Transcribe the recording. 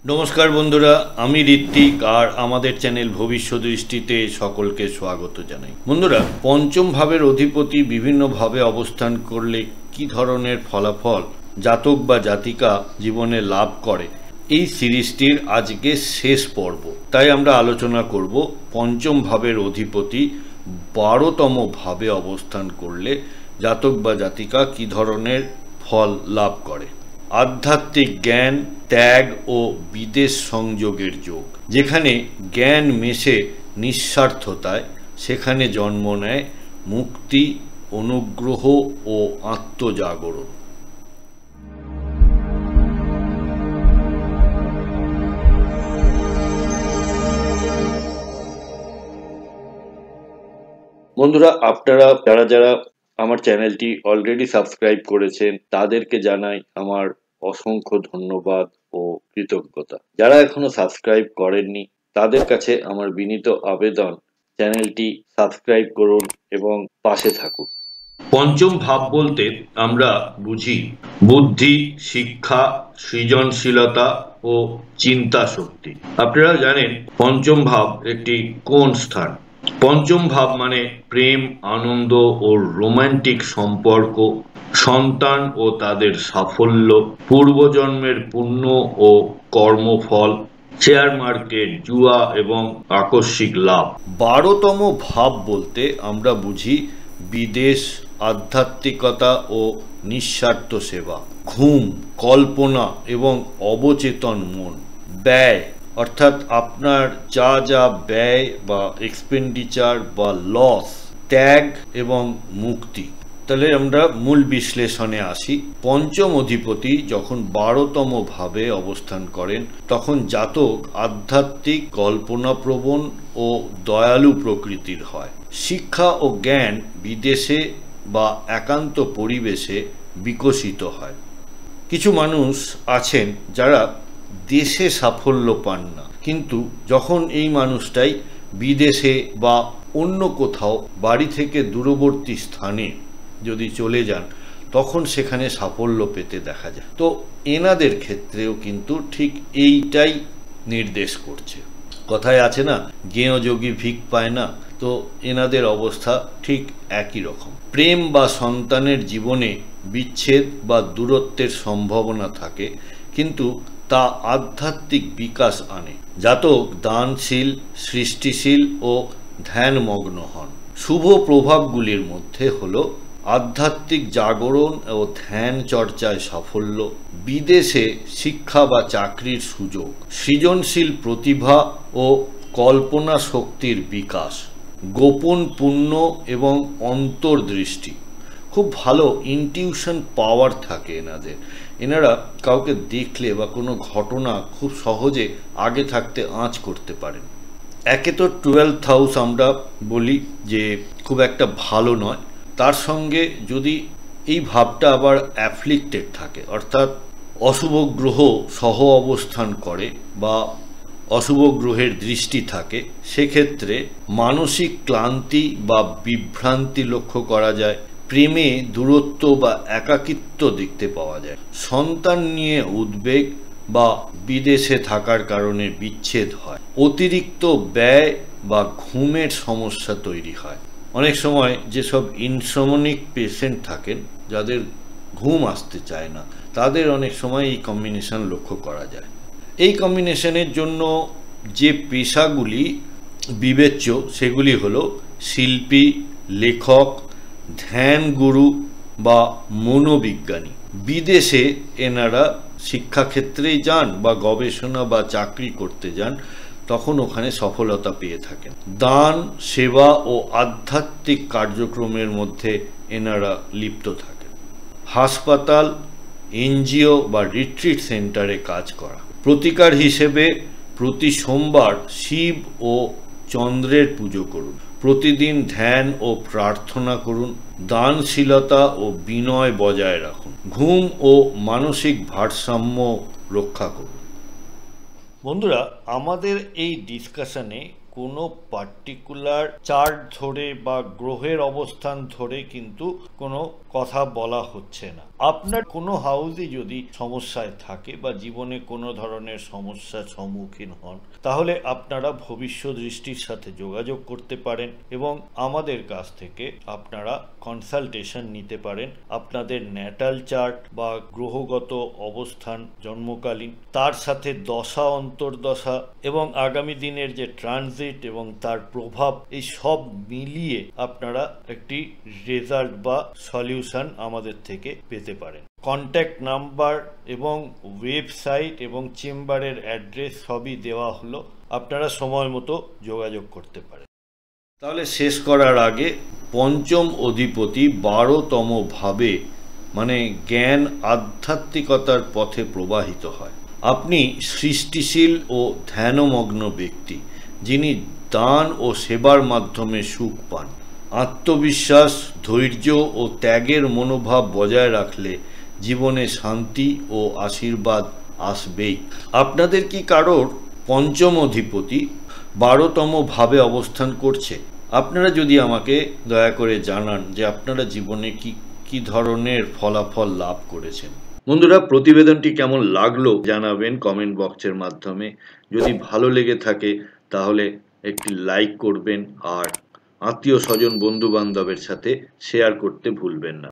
নমস্কার বন্ধুরা, আমি ঋত্বিক আর আমাদের চ্যানেল ভবিষ্যৎ দৃষ্টিতে সকলকে স্বাগত জানাই। বন্ধুরা, পঞ্চম ভাবের অধিপতি বিভিন্নভাবে অবস্থান করলে কি ধরনের ফলাফল জাতক বা জাতিকা জীবনে লাভ করে, এই সিরিজটির আজকে শেষ পর্ব। তাই আমরা আলোচনা করব পঞ্চম ভাবের অধিপতি 12তম ভাবে অবস্থান করলে জাতক বা জাতিকা কি ধরনের ফল লাভ করে। আধ্যাত্মিক জ্ঞান, ত্যাগ ও বিদেশ সংযোগের যোগ। যেখানে জ্ঞান মেশে নিঃস্বার্থতায়, সেখানে জন্ম নেয় মুক্তি, অনুগ্রহ ও আত্মজাগরণ। বন্ধুরা, আপনারা যারা আমার চ্যানেলটি অলরেডি সাবস্ক্রাইব করেছেন তাদেরকে জানাই আমার অসংখ্য ধন্যবাদ ও কৃতজ্ঞতা। যারা এখনো সাবস্ক্রাইব করেননি তাদের কাছে আমার বিনীত আবেদন, চ্যানেলটি সাবস্ক্রাইব করুন এবং পাশে থাকুন। পঞ্চম ভাব বলতে আমরা বুঝি বুদ্ধি, শিক্ষা, সৃজনশীলতা ও চিন্তা শক্তি। আপনারা জানেন পঞ্চম ভাব একটি কোন স্থান। পঞ্চম ভাব মানে প্রেম, আনন্দ ও রোমান্টিক সম্পর্ক, সন্তান ও তাদের সাফল্য, পূর্বজন্মের পুণ্য ও কর্মফল, শেয়ার মার্কেট, জুয়া এবং আকস্মিক লাভ। 12তম ভাব বলতে আমরা বুঝি বিদেশ, আধ্যাত্মিকতা ও নিঃস্বার্থ সেবা, ঘুম, কল্পনা এবং অবচেতন মন, ব্যয় অর্থাৎ আপনার যা যা ব্যয় বা এক্সপেন্ডিচার বা লস, ত্যাগ এবং মুক্তি। তাহলে আমরা মূল বিশ্লেষণে আসি। পঞ্চম অধিপতি যখন 12তম ভাবে অবস্থান করেন তখন জাতক আধ্যাত্মিক, কল্পনাপ্রবণ ও দয়ালু প্রকৃতির হয়। শিক্ষা ও জ্ঞান বিদেশে বা একান্ত পরিবেশে বিকশিত হয়। কিছু মানুষ আছেন যারা দেশে সাফল্য পান না, কিন্তু যখন এই মানুষটাই বিদেশে বা অন্য কোথাও বাড়ি থেকে দূরবর্তী স্থানে যদি চলে যান তখন সেখানে সাফল্য পেতে দেখা যায়। তো এনাদের ক্ষেত্রেও কিন্তু ঠিক এইটাই নির্দেশ করছে। কথায় আছে না, জ্ঞেয় যোগী ভিক পায় না, তো এনাদের অবস্থা ঠিক একই রকম। প্রেম বা সন্তানের জীবনে বিচ্ছেদ বা দূরত্বের সম্ভাবনা থাকে, কিন্তু তা আধ্যাত্মিক বিকাশ আনে। জাতক দানশীল, সৃষ্টিশীল ও ধ্যানমগ্ন হন। শুভ প্রভাবগুলির মধ্যে হল আধ্যাত্মিক জাগরণ ও ধ্যান চর্চায় সাফল্য, বিদেশে শিক্ষা বা চাকরির সুযোগ, সৃজনশীল প্রতিভা ও কল্পনা শক্তির বিকাশ, গোপন পুণ্য এবং অন্তর্দৃষ্টি। খুব ভালো ইনটিউশন পাওয়ার থাকে এনাদের। এনারা কাউকে দেখলে বা কোনো ঘটনা খুব সহজে আগে থাকতে আঁচ করতে পারেন। একে তো 12th হাউস আমরা বলি যে খুব একটা ভালো নয়, তার সঙ্গে যদি এই ভাবটা আবার অ্যাফ্লিক্টেড থাকে, অর্থাৎ অশুভ গ্রহ সহ অবস্থান করে বা অশুভ গ্রহের দৃষ্টি থাকে, সেক্ষেত্রে মানসিক ক্লান্তি বা বিভ্রান্তি লক্ষ্য করা যায়। প্রেমে দূরত্ব বা একাকিত্ব দেখতে পাওয়া যায়। সন্তান নিয়ে উদ্বেগ বা বিদেশে থাকার কারণে বিচ্ছেদ হয়। অতিরিক্ত ব্যয় বা ঘুমের সমস্যা তৈরি হয়। অনেক সময় যেসব ইনসমনিক পেশেন্ট থাকেন, যাদের ঘুম আসতে চায় না, তাদের অনেক সময় এই কম্বিনেশন লক্ষ্য করা যায়। এই কম্বিনেশনের জন্য যে পেশাগুলি বিবেচ্য সেগুলি হলো শিল্পী, লেখক, ধ্যান গুরু বা মনোবিজ্ঞানী। বিদেশে এনারা শিক্ষাক্ষেত্রেই যান বা গবেষণা বা চাকরি করতে যান, তখন ওখানে সফলতা পেয়ে থাকেন। দান, সেবা ও আধ্যাত্মিক কার্যক্রমের মধ্যে এনারা লিপ্ত থাকেন। হাসপাতাল, এনজিও বা রিট্রিট সেন্টারে কাজ করা। প্রতিকার হিসেবে প্রতি সোমবার শিব ও চন্দ্রের পুজো করুন। প্রতিদিন ধ্যান ও প্রার্থনা করুন। দানশীলতা ও বিনয় বজায় রাখুন। ঘুম ও মানসিক ভারসাম্য রক্ষা করুন। বন্ধুরা, আমাদের এই ডিসকাশনে কোনো পার্টিকুলার চার্ট ধরে বা গ্রহের অবস্থান ধরে কিন্তু কোনো কথা বলা হচ্ছে না। আপনার কোনো হাউসে যদি সমস্যায় থাকে বা জীবনে কোনো ধরনের সমস্যার সম্মুখীন হন, তাহলে আপনারা ভবিষ্যৎ দৃষ্টির সাথে যোগাযোগ করতে পারেন এবং আমাদের কাছ থেকে আপনারা কনসালটেশন নিতে পারেন। আপনাদের ন্যাটাল চার্ট বা গ্রহগত অবস্থান জন্মকালীন, তার সাথে দশা অন্তর্দশা এবং আগামী দিনের যে ট্রানজিট এবং তার প্রভাব, এই সব মিলিয়ে আপনারা একটি রেজাল্ট বা সলিউশন আমাদের থেকে পেতে পারেন। কন্ট্যাক্ট নাম্বার এবং ওয়েবসাইট এবং চেম্বারের অ্যাড্রেস সবই দেওয়া হলো, আপনারা সময় মতো যোগাযোগ করতে পারেন। তাহলে শেষ করার আগে, পঞ্চম অধিপতি 12তম ভাবে মানে জ্ঞান আধ্যাত্মিকতার পথে প্রবাহিত হয়। আপনি সৃষ্টিশীল ও ধ্যানমগ্ন ব্যক্তি, যিনি দান ও সেবার মাধ্যমে সুখ পান। আত্মবিশ্বাস, ধৈর্য ও ত্যাগের মনোভাব বজায় রাখলে জীবনে শান্তি ও আশীর্বাদ আসবেই। আপনাদের কি কারোর পঞ্চম অধিপতি 12তম ভাবে অবস্থান করছে? আপনারা যদি আমাকে দয়া করে জানান যে আপনারা জীবনে কি ধরনের ফলাফল লাভ করেছেন। বন্ধুরা, প্রতিবেদনটি কেমন লাগলো জানাবেন কমেন্ট বক্সের মাধ্যমে। যদি ভালো লেগে থাকে তাহলে একটি লাইক করবেন আর আত্মীয় স্বজন বন্ধু বান্ধবের সাথে শেয়ার করতে ভুলবেন না।